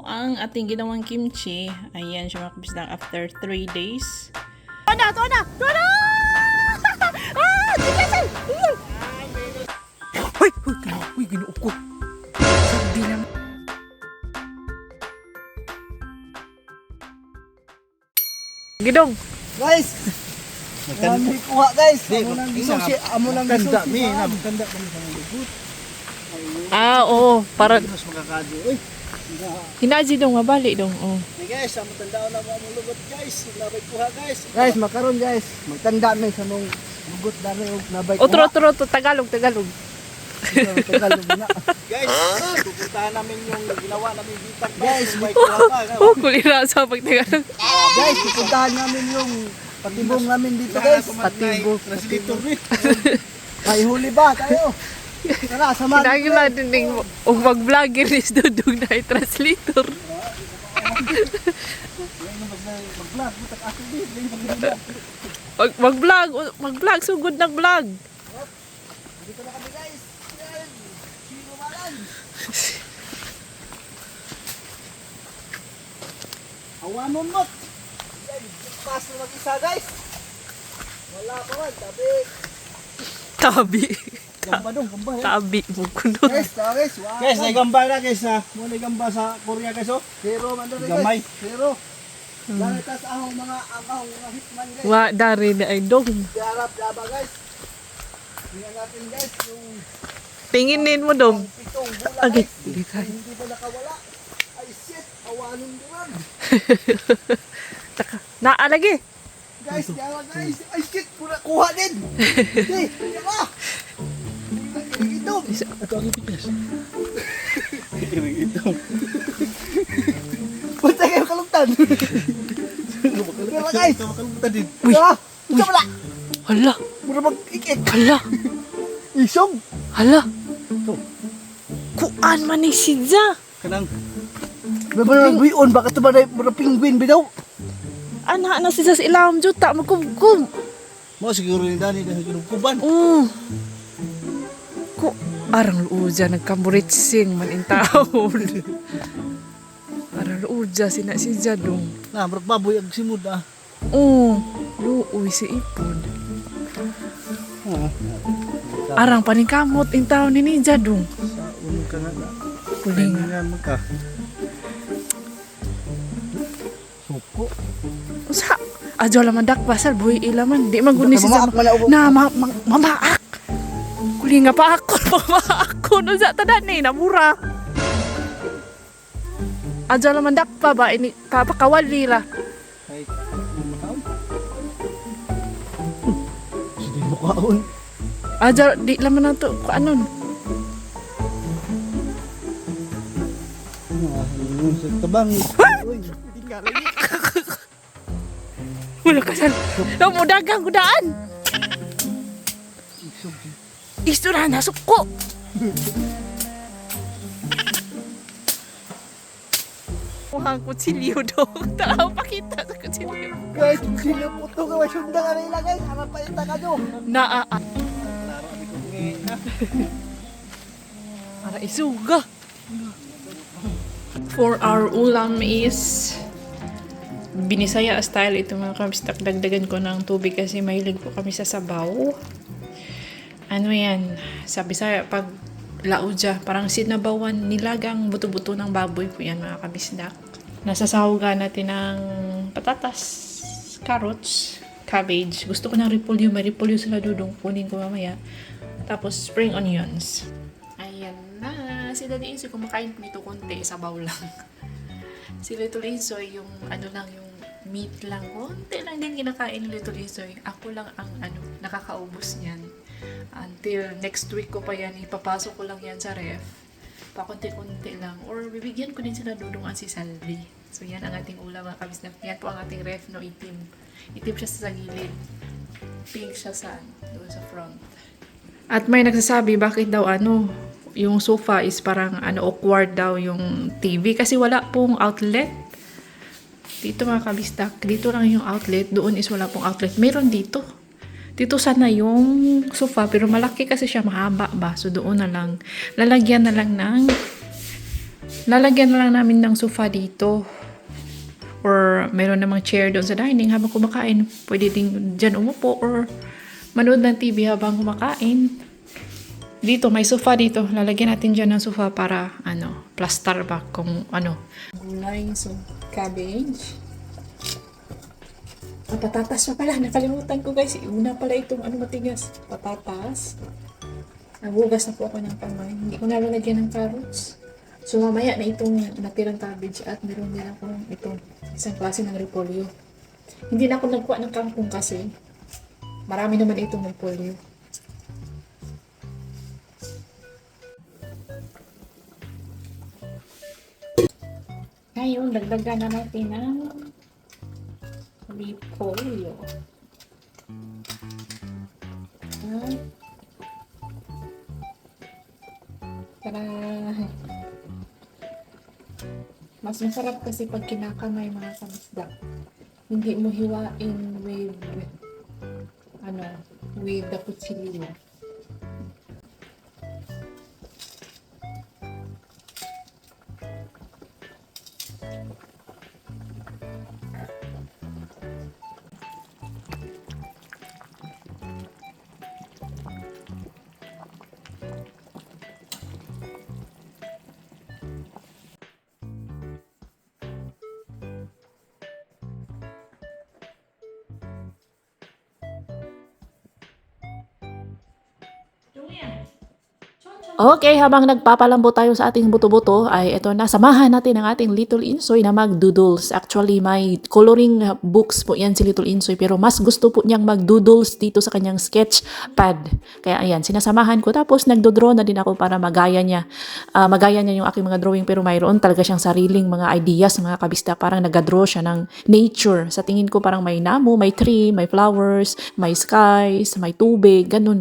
Ang ating ginawang kimchi, ayan siya mga kabisdak after 3 days. Tuwa na! Ah! Tigasan! Uy, ginuok ko. Sabi naman. Gidong. Guys! Magkanda kuha guys! Amo nang gisusi, amo nang gisusi. Magkanda kami sa mga lugot. Ah, oo. Para Mas makakado. Uy! hinaji dong, mabali dong. Oh. Hey guys, amo tandaan na mga lugot guys. Nabay kuha guys. Guys, makaron guys. Magtanda mi sa mong lugot dami og nabay kuha. Otro, Tagalog. Tagalog na. Guys, pupuntahan namin yung ginawa namin bitag Guys, may kuha pa. Oh, kulira sa pagtagalog. Guys, pupuntahan namin yung patibong namin dito guys. Patibok. Translator ni. May huli ba tayo? Tara, samahan Hinagin natin ding mag-vlogger ni Dudong na i-translator. Mag-vlog, butak ako din. Mag-vlog, sugod ng vlog. Dito na kami guys. Yan. Sino malan? Awanon mo. Pas na mag-isa guys. Wala pa man, tabi. Gamba dong, gamba. Tabi mo kunot. Guys, tara guys. Wow. Guys, nagamba na guys ha. Muna gamba sa Korea guys oh. Pero man dali Gamay. guys. Pero. Dahil tas ahong mga hitman guys. Wa dari na ay dong. Diarap daba guys. Tingnan natin guys yung Tinginin mo dong. pitong bola Okay. guys. Hindi pa nakawala. Ay shit, awanon diran. Naalagi. Guys, diarap guys. Ay shit, kuha din. Hindi, diba? Ito. Ito ang ipitas. Ito. Punta kayo kalungtan. Diba guys? Ito makalungtan din. Uy. Diba? Ito pala. Hala. Mura mag-ikik. Hala. Isong. Hala. Kuan man ni Sidza. Kanang. Baba na buyon. Baka ito ba na mura penguin bitaw? Anak na Sidza sa ilawam juta magkumkum. Mo siguro ni Dani dahil ginukuban. Ko arang luuja nagkamburitsing man in taon. Arang luuja sina Sidza dong. Na, bro baboy ang simud ah. Luuy si ipod. Arang paningkamot in taon ni Ninja dong. Sa uno ka nga. Kuling. Nga magka. Suko. Usa. Ajo laman dak pasal buhi ilaman. Di man guni si Mamaak man ako. na mamaak. Kuling nga pa ako. Mamaak ko no sa tanan ni namura. Ajo laman dak pa ba ini papakawali la. Kahit makaon. Sige mo kaon. Ajo di laman na to anon. Sa tabang. Uy, tinggal lagi. Wala kasal. Mo dagang kudaan. Isto na nasuko. Mukhang kutsilyo dong. Tao pakita sa kutsilyo. Guys, sila po ito ka. Sundang ka nila guys. Harap pa yung taka nyo. Para isuga. For our ulam is Binisaya style ito mga kabistak. Dagdagan ko ng tubig kasi mahilig po kami sa sabaw. Ano yan? Sa Bisaya, pag lauja, parang sinabawan, nilagang buto-buto ng baboy po yan mga kabisdak. Nasasahugan natin ng patatas, carrots, cabbage. Gusto ko ng repolyo. May repolyo sila dudong. Kunin ko mamaya. Tapos spring onions. Ayan na. Si Daddy Insoy kumakain nito konti. Sabaw lang. Si Little Insoy yung ano lang yung meat lang. Konti lang din kinakain ni Little Insoy. Ako lang ang nakakaubos niyan. Until next week ko pa yan. Ipapasok ko lang yan sa ref. Pakunti-kunti lang. Or bibigyan ko din sila dudungan si Salvi. So yan ang ating ulam mga kabisnak. Yan po ang ating ref no itim. Itim siya sa gilid. Pink siya sa doon sa front. At may nagsasabi bakit daw yung sofa is parang awkward daw yung TV kasi wala pong outlet. Dito mga kabistak, dito lang yung outlet, doon is wala pong outlet. Meron dito. Dito sana yung sofa pero malaki kasi siya, mahaba ba. So doon na lang. Lalagyan na lang ng lalagyan na lang namin ng sofa dito. Or meron namang chair doon sa dining habang kumakain. Pwede din dyan umupo or manood ng TV habang kumakain. Dito, may sofa dito. Lalagyan natin dyan ng sofa para, plaster ba kung ano. Gulay, so cabbage. Patatas pa pala. Nakalimutan ko guys. Una pala itong matigas. Patatas. Nagugas na po ako ng kamay. Hindi ko nalalagyan ng carrots. So mamaya na itong natirang cabbage at meron din ako itong isang klase ng repolyo. Hindi na ako nagkuha ng kangkong kasi marami naman itong repolyo. Ngayon, dagdagan na natin ng repolyo. Para mas masarap kasi pag kinakamay mga kabisda. Hindi mo hiwain with with the kutsilyo. Okay, habang nagpapalambo tayo sa ating buto-buto, ay ito na, samahan natin ang ating Little Insoy na mag-doodles. Actually, may coloring books po yan si Little Insoy, pero mas gusto po niyang mag-doodles dito sa kanyang sketch pad. Kaya ayan, sinasamahan ko. Tapos nagdodraw na din ako para magaya niya yung aking mga drawing, pero mayroon talaga siyang sariling mga ideas, mga kabista. Parang nag-draw siya ng nature. Sa tingin ko parang may namo, may tree, may flowers, may skies, may tubig, ganun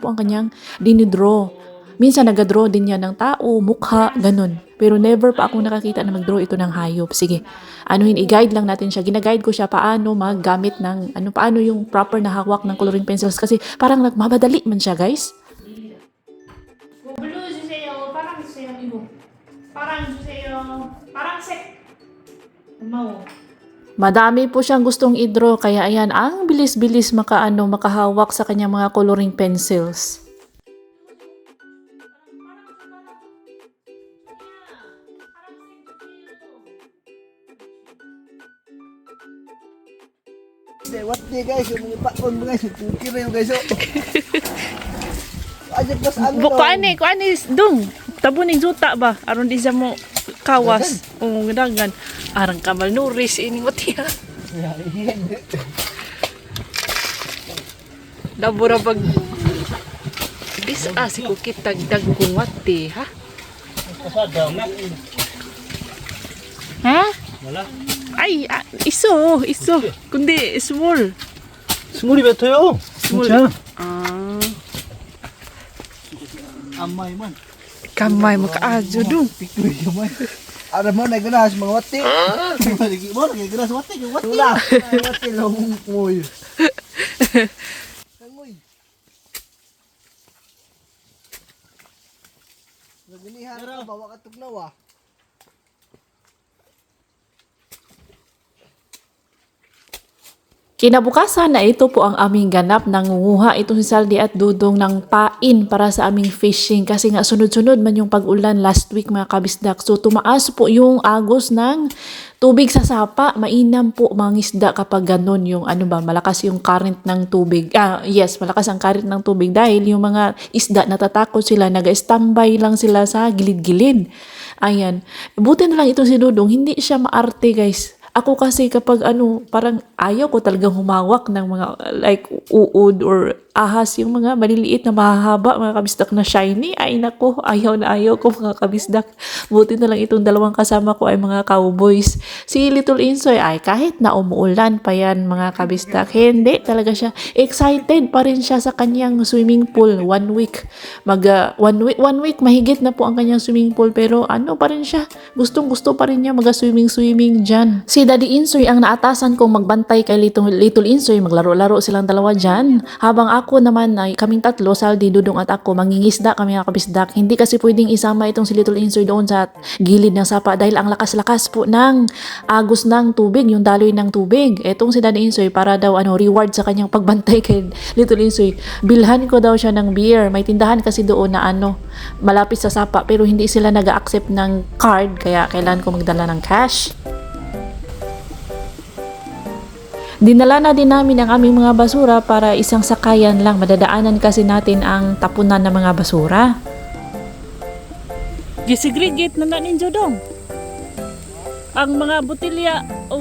po ang kanyang dinidraw. Minsan nag-draw din niya ng tao, mukha, ganun. Pero never pa ako nakakita na mag-draw ito ng hayop. Sige, i-guide lang natin siya. Gina-guide ko siya paano maggamit ng, paano yung proper na hawak ng coloring pencils. Kasi parang nagmamadali man siya, guys. Madami po siyang gustong i-draw. Kaya ayan, ang bilis-bilis makahawak sa kanyang mga coloring pencils. What day guys, yung mga pakon mo guys, kukir na yung guys. Ajak pas Kuan ni dong. Tabuning juta ba? Aron di sa mo kawas. O dagan. Arang kamal nuris ini mo tiya. Dabura pag si kukit tagdag kungat ha? Ha? Wala. Ay, iso. Kundi small. 스물이 뱉어요. 진짜. amay man. Kamay makaadyo dong. Ada mo nagras mga wati. Lagi mo nagras wati, yung wati. Wati lang moy. Kangoy. Naginihan ka bawa ka tugnaw ah. Kinabukasan na ito po ang aming ganap. Nangunguha ito si Saldi at Dudong ng pain para sa aming fishing kasi nga sunod-sunod man yung pag-ulan last week mga kabisdak. So tumaas po yung agos ng tubig sa sapa. Mainam po mga isda kapag ganun yung malakas yung current ng tubig. Yes, malakas ang current ng tubig dahil yung mga isda natatakot sila, nag-standby lang sila sa gilid-gilid. Ayan. Buti na lang ito si Dudong, hindi siya maarte guys. Ako kasi kapag parang ayaw ko talagang humawak ng mga like uod or ahas, yung mga maliliit na mahahaba, mga kabisdak na shiny. Ay nako, ayaw ko mga kabisdak. Buti na lang itong dalawang kasama ko ay mga cowboys. Si Little Insoy ay kahit na umuulan pa yan mga kabisdak, hindi talaga siya. Excited pa rin siya sa kanyang swimming pool. 1 week. One week mahigit na po ang kanyang swimming pool pero pa rin siya. Gustong-gusto pa rin niya mag-swimming dyan. Si Si Daddy Insoy ang naatasan kong magbantay kay Little Insoy, maglaro-laro silang dalawa dyan. Habang ako naman ay kaming tatlo, Saldi, Dudong at ako, mangingisda kami mga kabisdak. Hindi kasi pwedeng isama itong si Little Insoy doon sa gilid ng sapa dahil ang lakas-lakas po ng agos ng tubig, yung daloy ng tubig. Etong si Daddy Insoy para daw reward sa kanyang pagbantay kay Little Insoy. Bilhan ko daw siya ng beer. May tindahan kasi doon na malapit sa sapa pero hindi sila nag-accept ng card kaya kailangan ko magdala ng cash. Dinala na din namin ang aming mga basura para isang sakayan lang. Madadaanan kasi natin ang tapunan ng mga basura. Gisigregate na ninyo dong. Ang mga botilya o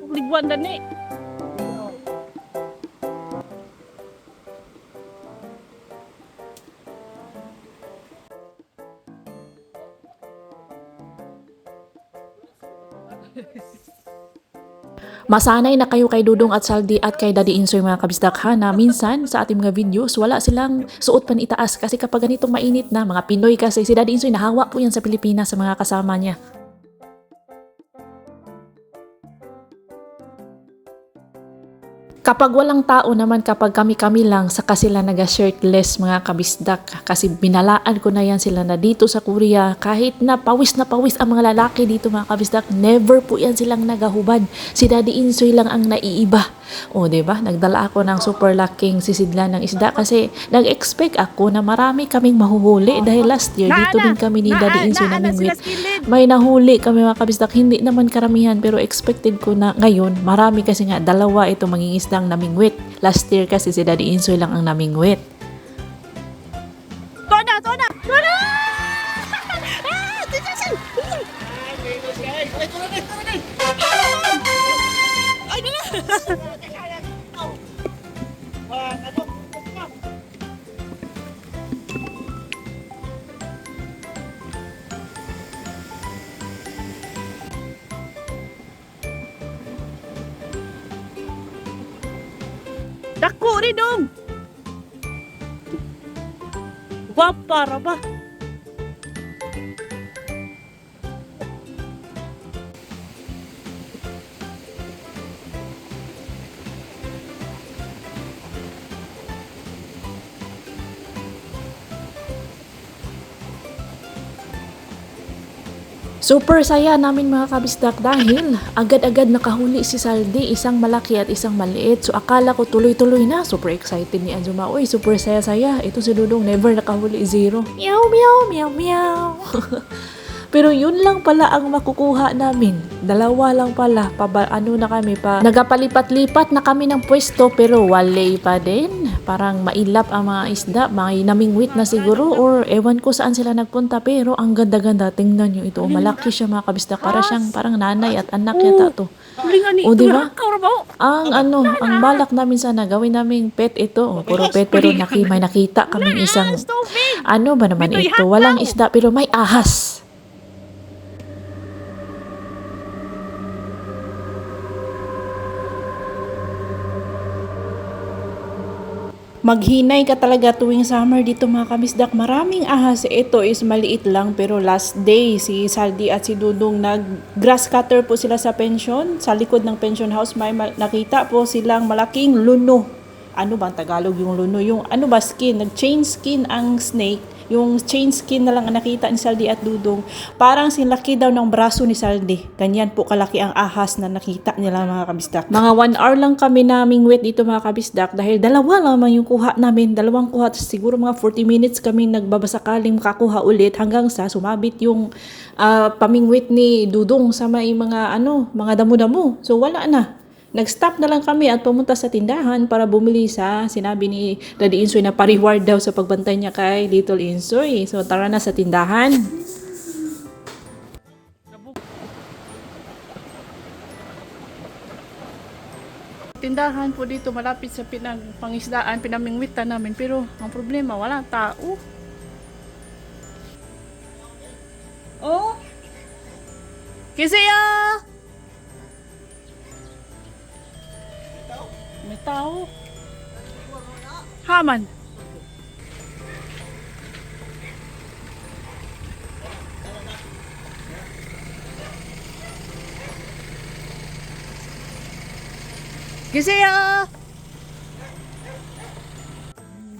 ligwan dani. Masanay na kayo kay Dudong at Saldi at kay Daddy Insoy mga kabisdak ha na minsan sa ating mga videos wala silang suot pan itaas kasi kapag ganitong mainit na mga Pinoy kasi si Daddy Insoy nahawa po yan sa Pilipinas sa mga kasama niya. Kapag walang tao naman, kapag kami-kami lang, saka sila naga-shirtless mga kabisdak. Kasi binalaan ko na yan sila na dito sa Korea, kahit na pawis ang mga lalaki dito mga kabisdak, never po yan silang nagahubad. Si Daddy Insoy lang ang naiiba. O, diba? Nagdala ako ng super laking sisidlan ng isda kasi nag-expect ako na marami kaming mahuhuli dahil last year dito din kami ni Daddy Insoy namingwit. May nahuli kami mga kabisdak, hindi naman karamihan pero expected ko na ngayon marami kasi nga dalawa ito mangingisdang namingwit. Last year kasi si Daddy Insoy lang ang namingwit. Tona! Dako rin dong! Wapara ba? Super saya namin mga kabisdak dahil agad-agad nakahuli si Saldi, isang malaki at isang maliit. So akala ko tuloy-tuloy na. Super excited ni Anjuma. Uy, super saya-saya. Ito si Dudong never nakahuli, zero. Meow, meow, meow, meow. Pero yun lang pala ang makukuha namin. Dalawa lang pala. Nagapalipat-lipat na kami ng pwesto pero wale pa din. Parang mailap ang mga isda. May namingwit na siguro or ewan ko saan sila nagpunta. Pero ang ganda-ganda. Tingnan nyo ito. Malaki siya mga kabisdak. Parang nanay at anak yata to. O diba? Ang balak namin sana gawin naming pet ito. O, puro pet pero may nakita kaming isang ano ba naman ito? Walang isda pero may ahas. Maghinay ka talaga tuwing summer dito mga kabisdak. Maraming ahas. Ito is maliit lang pero last day si Saldi at si Dudong nag-grass cutter po sila sa pension. Sa likod ng pension house may nakita po silang malaking luno. Ano ba ang Tagalog yung luno? Yung skin? Nag-chain skin ang snake. Yung chain skin na lang ang nakita ni Saldi at Dudong. Parang sinlaki daw ng braso ni Saldi. Ganyan po kalaki ang ahas na nakita nila mga kabisdak. Mga 1 hour lang kami namingwit dito mga kabisdak dahil dalawa lamang yung kuha namin. Dalawang kuha. Siguro mga 40 minutes kami nagbabasakaling makakuha ulit hanggang sa sumabit yung pamingwit ni Dudong sa may mga damo-damo. So wala na. Nag-stop na lang kami at pumunta sa tindahan para bumili sa sinabi ni Daddy Insoy na pa-reward daw sa pagbantay niya kay Little Insoy. So tara na sa tindahan. Tindahan po dito malapit sa pangisdaan, pinamingwitan namin. Pero ang problema, wala tao. Oh! Kisiya! May tao. Haman. Kisiya!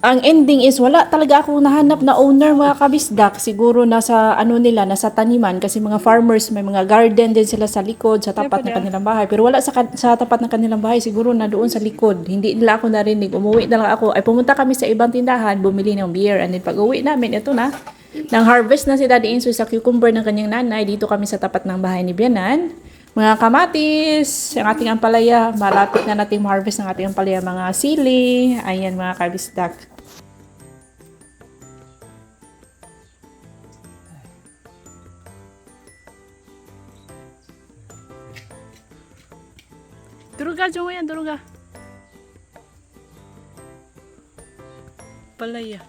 Ang ending is wala talaga akong nahanap na owner mga kabisdak. Siguro nasa nasa taniman kasi mga farmers may mga garden din sila sa likod sa tapat ng kanilang bahay. Pero wala sa tapat ng kanilang bahay, siguro na doon sa likod. Hindi nila ako narinig. Umuwi na lang ako. Ay pumunta kami sa ibang tindahan, bumili ng beer. And then pag-uwi namin, ito na. Nang harvest na si Daddy Insoy sa cucumber ng kanyang nanay. Dito kami sa tapat ng bahay ni Bianan. Mga kamatis, ang ating ampalaya, malapit na natin harvest ng ating ampalaya, mga sili, ayan mga kabisdak. Duruga, dyan mo yan, duruga. Palaya.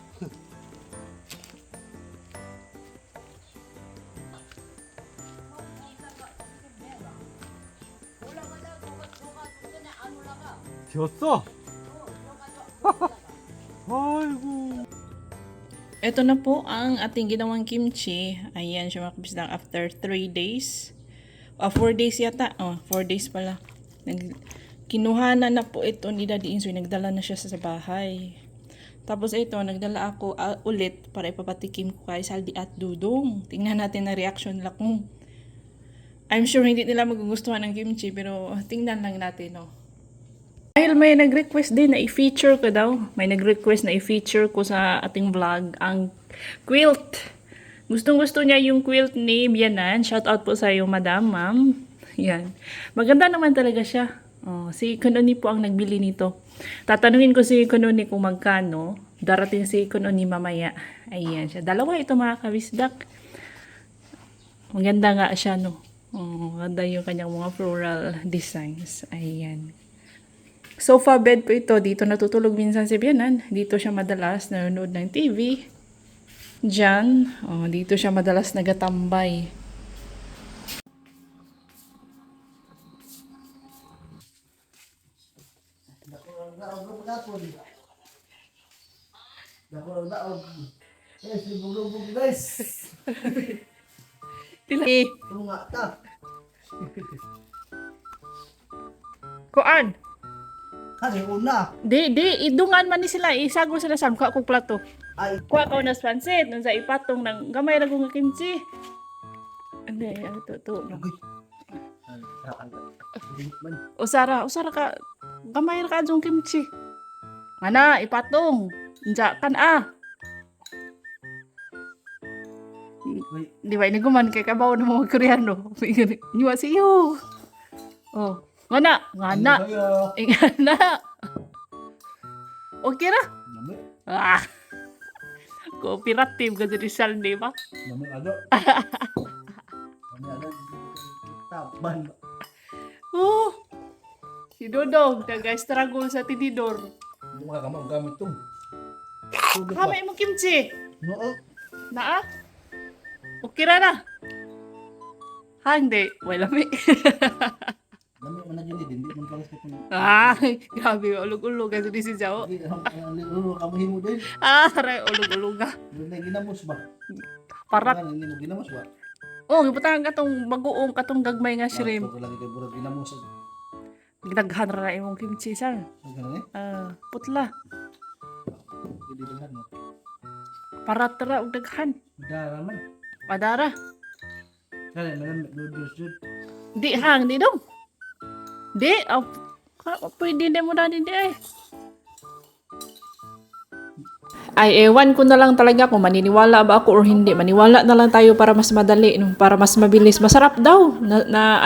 졌어? 아이고. Ito na po ang ating ginawang kimchi. Ayan siya mga kabisdak after 3 days. 4 days yata. 4 days pala. Kinuhanan na po ito ni Daddy Insoy. Nagdala na siya sa bahay. Tapos ito, nagdala ako ulit para ipapatikim ko kay Saldi at Dudong. Tingnan natin na reaction nila kung I'm sure hindi nila magugustuhan ng kimchi pero tingnan lang natin, no. Dahil may nag-request din na i-feature ko daw. May nag-request na i-feature ko sa ating vlog ang quilt. Gustong-gusto niya yung quilt ni Bianan. Shout out po sa iyo, madam, ma'am. Yan. Maganda naman talaga siya. Si Kononi po ang nagbili nito. Tatanungin ko si Kononi kung magkano. Darating si Kononi mamaya. Ayan siya. Dalawa ito mga kabisdak. Maganda nga siya, no. Maganda yung kanyang mga floral designs. Ayan. Sofa bed ko ito. Dito natutulog minsan si Bianan. Dito siya madalas nanonood ng TV. Diyan. Dito siya madalas nagatambay. Daog. Guys, libog-libog guys. Tunga ta. Kuan? Kani una. Di, idungan man ni sila. Isago sila sa kuha kong plato. Ay, Kuha ko na spansit. Nung sa ipatong ng gamay na kong kimchi. Hindi, ito. Usara ka. Gamay na ka adjong kimchi. Mana, ipatong. Inja kan Di ba, iniguman kay kabaw ng mga Koreano. Nyuwa siyo. Ngana. Ngana. Okay ra? Cooperative ka sa Rizal, di ba? naman ano. Taban. Si Dodong, nag-struggle sa tinidor. Hindi mga kamang gamit to. Kamay mo kimchi. Oo. Naa? Okay ra na? Hindi. Wala mi. Dami man na gini din, di man pares ka kung Grabe, ulog-ulog kasi di si Jao. di ano kamu himo din. Aray, ulog-ulog nga. Dili ginamos ba? Parat. Hindi mo ginamos ba? Ibutangan katong bagoong katong gagmay nga shrimp. Ako lagi kay burag ginamos. Daghan ra imong kimchi, sir. Ganun Putla. Hindi daghan mo. Parat ra og daghan. Dara man. Padara. Kani man noodles jud. Di hang, di dong. Di, pwede na mo na di eh. Ay, ewan ko na lang talaga kung maniniwala ba ako or hindi. Maniwala na lang tayo para mas madali, no? Para mas mabilis. Masarap daw.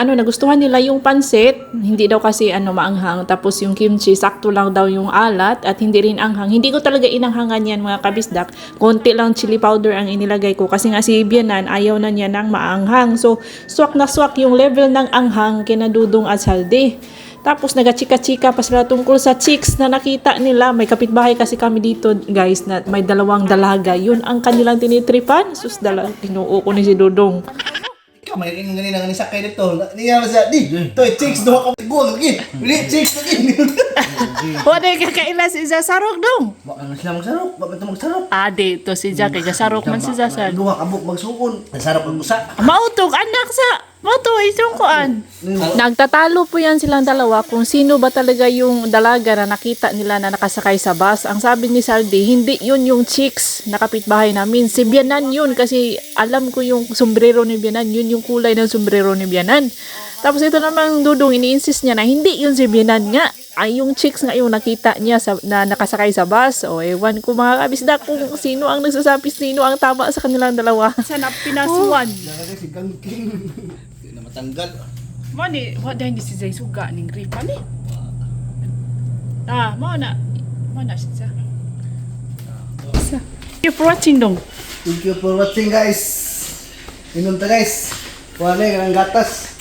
Nagustuhan nila yung pansit. Hindi daw kasi maanghang. Tapos yung kimchi, sakto lang daw yung alat at hindi rin anghang. Hindi ko talaga inanghangan yan mga kabisdak. Konti lang chili powder ang inilagay ko. Kasi nga si Bianan, ayaw na niya ng maanghang. So, swak na swak yung level ng anghang kina Dudong at Saldi. Tapos nagachika-chika pa sila tungkol sa chicks na nakita nila. May kapitbahay kasi kami dito guys na may dalawang dalaga. Yun ang kanilang tinitripan. Sus, tinoo ko ni si Dudong. Ikaw, may rin ganina nga ni sakay dito. Niya sa, di, to, chicks, duha ka gol, lagi. Really, chicks, lagi. Wala kakaila si Zasarok dong. Baka nga sila magsarok, baka ito magsarok. Dito si Jack. Gasarok man si Zasar. Duha ka buk magsukon. Nasarok ang usa. Mautog, anak sa. Mautog, isang kuan. Nagtatalo po yan silang dalawa kung sino ba talaga yung dalaga na nakita nila na nakasakay sa bus. Ang sabi ni Saldi, hindi yun yung chicks na kapitbahay namin. Si Bianan yun kasi alam ko yung sombrero ni Bianan. Yun yung kulay ng sombrero ni Bianan. Tapos ito namang Dudong, ini-insist niya na hindi yun si Bianan nga. Ay yung chicks nga yung nakita niya na nakasakay sa bus. O ewan ko mga kabisdak kung sino ang nagsasabi, sino ang tama sa kanilang dalawa. Sana pinasuan. Si Gangking. Hindi na matanggal. Mani, wala hindi si Zay suga ning gripa ni. Mo na siya. Thank you for watching dong. Thank you for watching guys. Inom ta guys. Kuha na yung gatas.